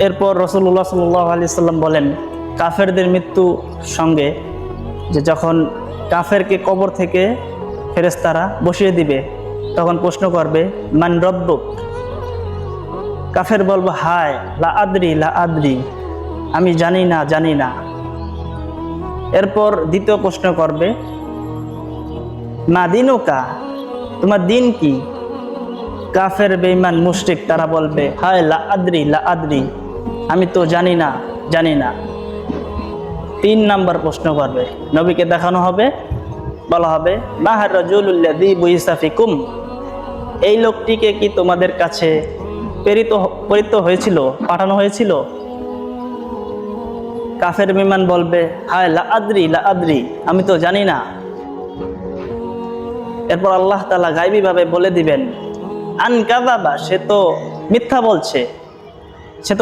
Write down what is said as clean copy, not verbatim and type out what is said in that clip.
এরপর রাসূলুল্লাহ সাল্লাল্লাহু আলাইহি সাল্লাম বলেন, কাফেরদের মৃত্যু সঙ্গে যে যখন কাফেরকে কবর থেকে ফেরেশতারা বসিয়ে দিবে, তখন প্রশ্ন করবে, মান রব্বুক। কাফের বলবো, হায় লা আদরি লা আদরি, আমি জানি না জানি না। এরপর দ্বিতীয় প্রশ্ন করবে, মা দিনুকা, তোমার দিন কি? কাফের বেঈমান মুশরিক তারা বলবে, হায় লা আদরি লা আদরি, আমি তো জানি না জানি না। 3 নাম্বার প্রশ্ন করবে, নবীকে দেখানো হবে, বলা হবে, মাহার রাজুলুল্লাযী বুইসা ফিকুম, এই লোকটিকে কি তোমাদের কাছে প্রেরিত হয়েছিল, পাঠানো হয়েছিল? কাফের বেঈমান বলবে, হায় লা আদরি লা আদরি, আমি তো জানি না। এরপর আল্লাহ তাআলা গায়বী ভাবে বলে দিবেন, আন কাযাবা, সে তো মিথ্যা বলছে, সে তো